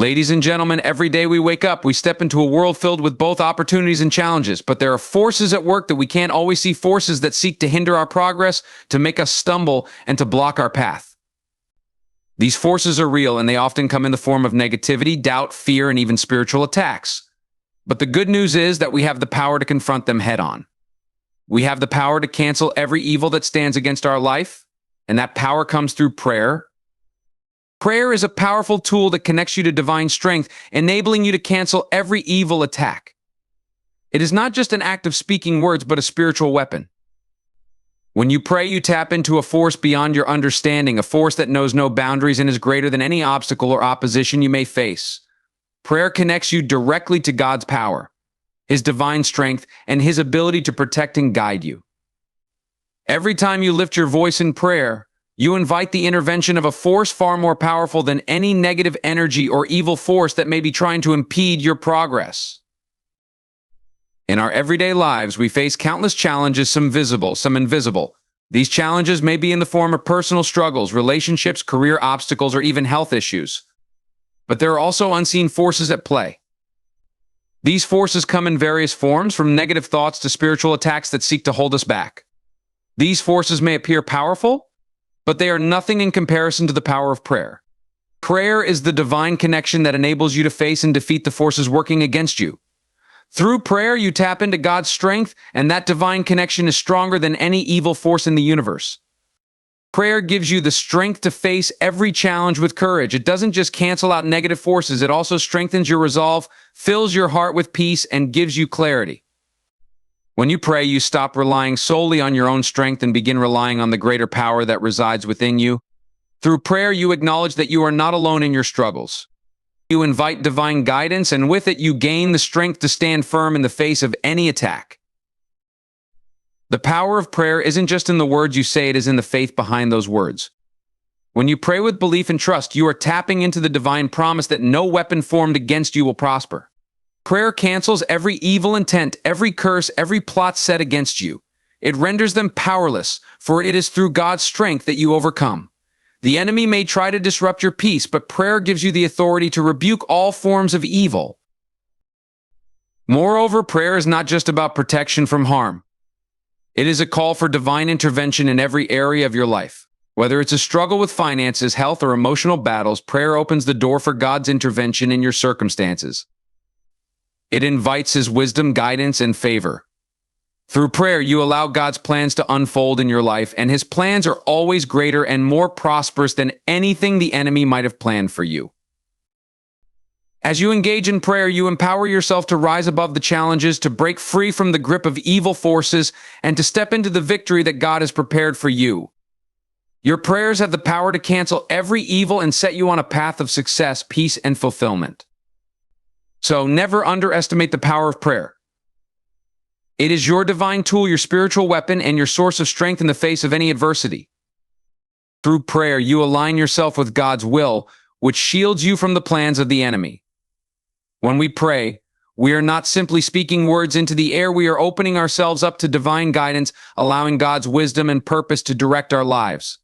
Ladies and gentlemen, every day we wake up, we step into a world filled with both opportunities and challenges, but there are forces at work that we can't always see, forces that seek to hinder our progress, to make us stumble, and to block our path. These forces are real, and they often come in the form of negativity, doubt, fear, and even spiritual attacks. But the good news is that we have the power to confront them head-on. We have the power to cancel every evil that stands against our life, and that power comes through prayer. Prayer is a powerful tool that connects you to divine strength, enabling you to cancel every evil attack. It is not just an act of speaking words, but a spiritual weapon. When you pray, you tap into a force beyond your understanding, a force that knows no boundaries and is greater than any obstacle or opposition you may face. Prayer connects you directly to God's power, His divine strength, and His ability to protect and guide you. Every time you lift your voice in prayer, you invite the intervention of a force far more powerful than any negative energy or evil force that may be trying to impede your progress. In our everyday lives, we face countless challenges, some visible, some invisible. These challenges may be in the form of personal struggles, relationships, career obstacles, or even health issues. But there are also unseen forces at play. These forces come in various forms, from negative thoughts to spiritual attacks that seek to hold us back. These forces may appear powerful, but they are nothing in comparison to the power of prayer. Prayer is the divine connection that enables you to face and defeat the forces working against you. Through prayer, you tap into God's strength, and that divine connection is stronger than any evil force in the universe. Prayer gives you the strength to face every challenge with courage. It doesn't just cancel out negative forces, it also strengthens your resolve, fills your heart with peace, and gives you clarity. When you pray, you stop relying solely on your own strength and begin relying on the greater power that resides within you. Through prayer, you acknowledge that you are not alone in your struggles. You invite divine guidance, and with it, you gain the strength to stand firm in the face of any attack. The power of prayer isn't just in the words you say, it is in the faith behind those words. When you pray with belief and trust, you are tapping into the divine promise that no weapon formed against you will prosper. Prayer cancels every evil intent, every curse, every plot set against you. It renders them powerless, for it is through God's strength that you overcome. The enemy may try to disrupt your peace, but prayer gives you the authority to rebuke all forms of evil. Moreover, prayer is not just about protection from harm. It is a call for divine intervention in every area of your life. Whether it's a struggle with finances, health, or emotional battles, prayer opens the door for God's intervention in your circumstances. It invites His wisdom, guidance, and favor. Through prayer, you allow God's plans to unfold in your life, and His plans are always greater and more prosperous than anything the enemy might have planned for you. As you engage in prayer, you empower yourself to rise above the challenges, to break free from the grip of evil forces, and to step into the victory that God has prepared for you. Your prayers have the power to cancel every evil and set you on a path of success, peace, and fulfillment. So never underestimate the power of prayer. It is your divine tool, your spiritual weapon, and your source of strength in the face of any adversity. Through prayer, you align yourself with God's will, which shields you from the plans of the enemy. When we pray, we are not simply speaking words into the air, we are opening ourselves up to divine guidance, allowing God's wisdom and purpose to direct our lives.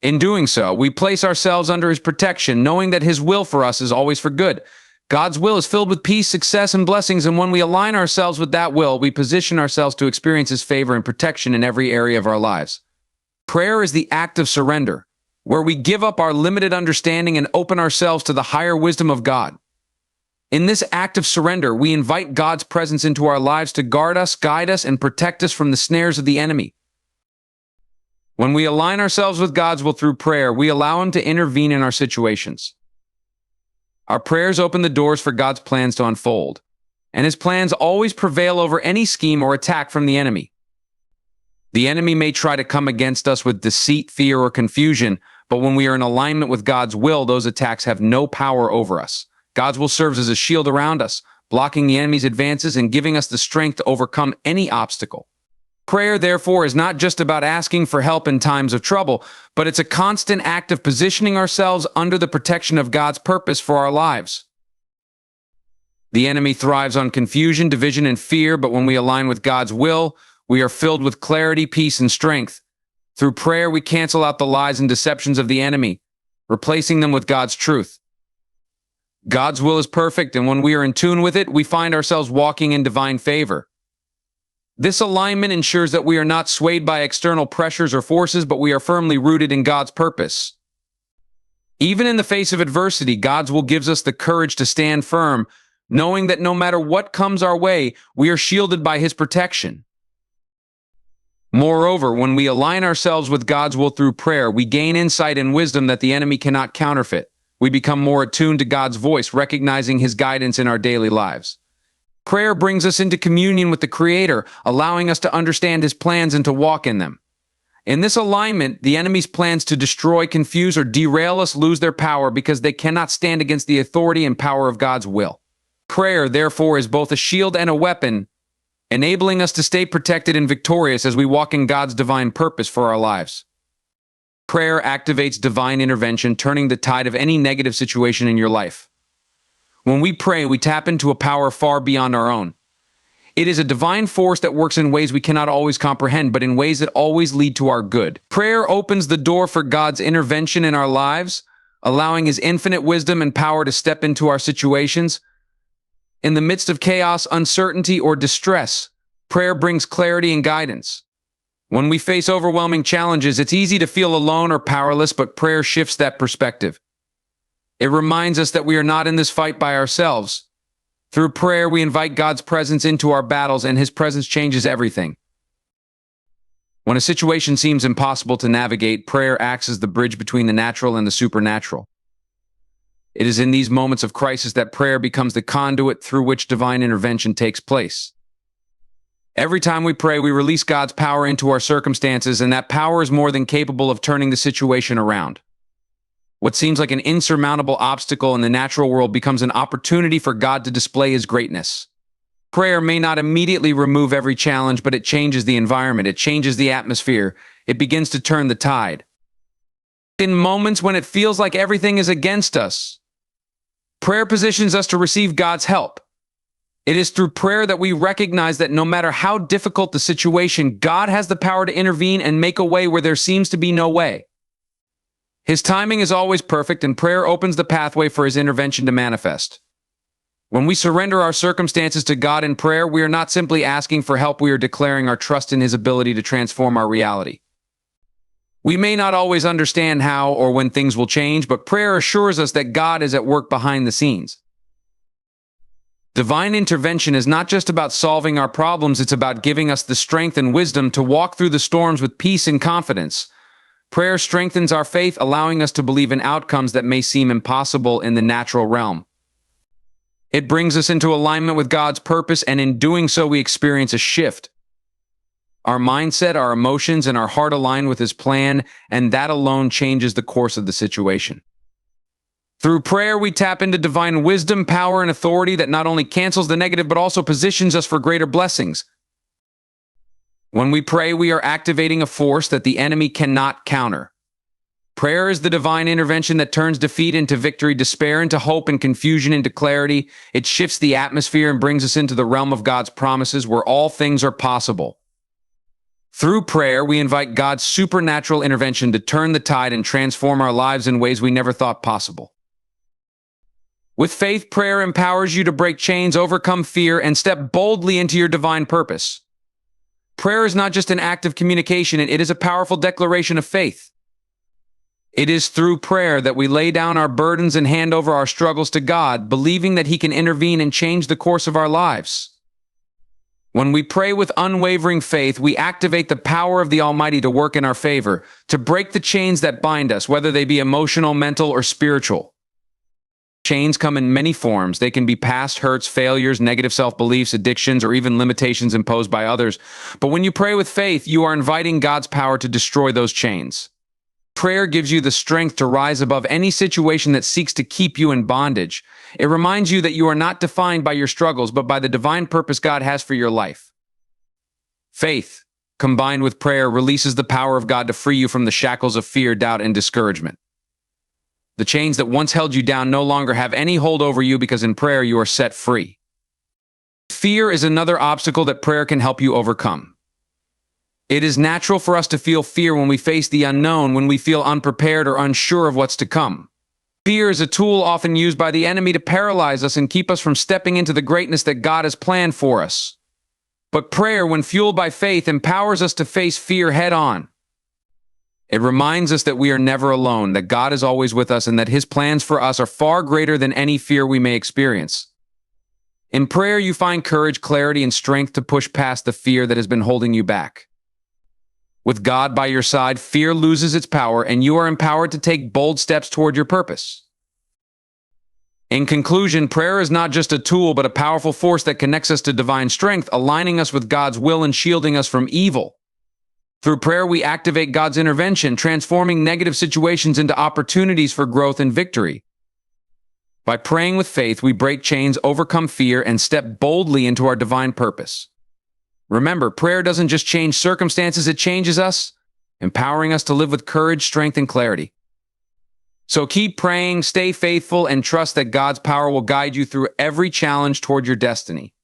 In doing so, we place ourselves under His protection, knowing that His will for us is always for good. God's will is filled with peace, success, and blessings, and when we align ourselves with that will, we position ourselves to experience His favor and protection in every area of our lives. Prayer is the act of surrender, where we give up our limited understanding and open ourselves to the higher wisdom of God. In this act of surrender, we invite God's presence into our lives to guard us, guide us, and protect us from the snares of the enemy. When we align ourselves with God's will through prayer, we allow Him to intervene in our situations. Our prayers open the doors for God's plans to unfold, and His plans always prevail over any scheme or attack from the enemy. The enemy may try to come against us with deceit, fear, or confusion, but when we are in alignment with God's will, those attacks have no power over us. God's will serves as a shield around us, blocking the enemy's advances and giving us the strength to overcome any obstacle. Prayer, therefore, is not just about asking for help in times of trouble, but it's a constant act of positioning ourselves under the protection of God's purpose for our lives. The enemy thrives on confusion, division, and fear, but when we align with God's will, we are filled with clarity, peace, and strength. Through prayer, we cancel out the lies and deceptions of the enemy, replacing them with God's truth. God's will is perfect, and when we are in tune with it, we find ourselves walking in divine favor. This alignment ensures that we are not swayed by external pressures or forces, but we are firmly rooted in God's purpose. Even in the face of adversity, God's will gives us the courage to stand firm, knowing that no matter what comes our way, we are shielded by His protection. Moreover, when we align ourselves with God's will through prayer, we gain insight and wisdom that the enemy cannot counterfeit. We become more attuned to God's voice, recognizing His guidance in our daily lives. Prayer brings us into communion with the Creator, allowing us to understand His plans and to walk in them. In this alignment, the enemy's plans to destroy, confuse, or derail us lose their power because they cannot stand against the authority and power of God's will. Prayer, therefore, is both a shield and a weapon, enabling us to stay protected and victorious as we walk in God's divine purpose for our lives. Prayer activates divine intervention, turning the tide of any negative situation in your life. When we pray, we tap into a power far beyond our own. It is a divine force that works in ways we cannot always comprehend, but in ways that always lead to our good. Prayer opens the door for God's intervention in our lives, allowing His infinite wisdom and power to step into our situations. In the midst of chaos, uncertainty, or distress, prayer brings clarity and guidance. When we face overwhelming challenges, it's easy to feel alone or powerless, but prayer shifts that perspective. It reminds us that we are not in this fight by ourselves. Through prayer, we invite God's presence into our battles, and His presence changes everything. When a situation seems impossible to navigate, prayer acts as the bridge between the natural and the supernatural. It is in these moments of crisis that prayer becomes the conduit through which divine intervention takes place. Every time we pray, we release God's power into our circumstances, and that power is more than capable of turning the situation around. What seems like an insurmountable obstacle in the natural world becomes an opportunity for God to display His greatness. Prayer may not immediately remove every challenge, but it changes the environment, it changes the atmosphere, it begins to turn the tide. In moments when it feels like everything is against us, prayer positions us to receive God's help. It is through prayer that we recognize that no matter how difficult the situation, God has the power to intervene and make a way where there seems to be no way. His timing is always perfect, and prayer opens the pathway for His intervention to manifest. When we surrender our circumstances to God in prayer, we are not simply asking for help, we are declaring our trust in His ability to transform our reality. We may not always understand how or when things will change, but prayer assures us that God is at work behind the scenes. Divine intervention is not just about solving our problems, it's about giving us the strength and wisdom to walk through the storms with peace and confidence. Prayer strengthens our faith, allowing us to believe in outcomes that may seem impossible in the natural realm. It brings us into alignment with God's purpose, and in doing so, we experience a shift. Our mindset, our emotions, and our heart align with His plan, and that alone changes the course of the situation. Through prayer, we tap into divine wisdom, power, and authority that not only cancels the negative, but also positions us for greater blessings. When we pray, we are activating a force that the enemy cannot counter. Prayer is the divine intervention that turns defeat into victory, despair into hope, and confusion into clarity. It shifts the atmosphere and brings us into the realm of God's promises, where all things are possible. Through prayer, we invite God's supernatural intervention to turn the tide and transform our lives in ways we never thought possible. With faith, prayer empowers you to break chains, overcome fear, and step boldly into your divine purpose. Prayer is not just an act of communication, it is a powerful declaration of faith. It is through prayer that we lay down our burdens and hand over our struggles to God, believing that He can intervene and change the course of our lives. When we pray with unwavering faith, we activate the power of the Almighty to work in our favor, to break the chains that bind us, whether they be emotional, mental, or spiritual. Chains come in many forms. They can be past hurts, failures, negative self-beliefs, addictions, or even limitations imposed by others. But when you pray with faith, you are inviting God's power to destroy those chains. Prayer gives you the strength to rise above any situation that seeks to keep you in bondage. It reminds you that you are not defined by your struggles, but by the divine purpose God has for your life. Faith, combined with prayer, releases the power of God to free you from the shackles of fear, doubt, and discouragement. The chains that once held you down no longer have any hold over you, because in prayer you are set free. Fear is another obstacle that prayer can help you overcome. It is natural for us to feel fear when we face the unknown, when we feel unprepared or unsure of what's to come. Fear is a tool often used by the enemy to paralyze us and keep us from stepping into the greatness that God has planned for us. But prayer, when fueled by faith, empowers us to face fear head-on. It reminds us that we are never alone, that God is always with us, and that His plans for us are far greater than any fear we may experience. In prayer, you find courage, clarity, and strength to push past the fear that has been holding you back. With God by your side, fear loses its power, and you are empowered to take bold steps toward your purpose. In conclusion, prayer is not just a tool, but a powerful force that connects us to divine strength, aligning us with God's will and shielding us from evil. Through prayer, we activate God's intervention, transforming negative situations into opportunities for growth and victory. By praying with faith, we break chains, overcome fear, and step boldly into our divine purpose. Remember, prayer doesn't just change circumstances, it changes us, empowering us to live with courage, strength, and clarity. So keep praying, stay faithful, and trust that God's power will guide you through every challenge toward your destiny.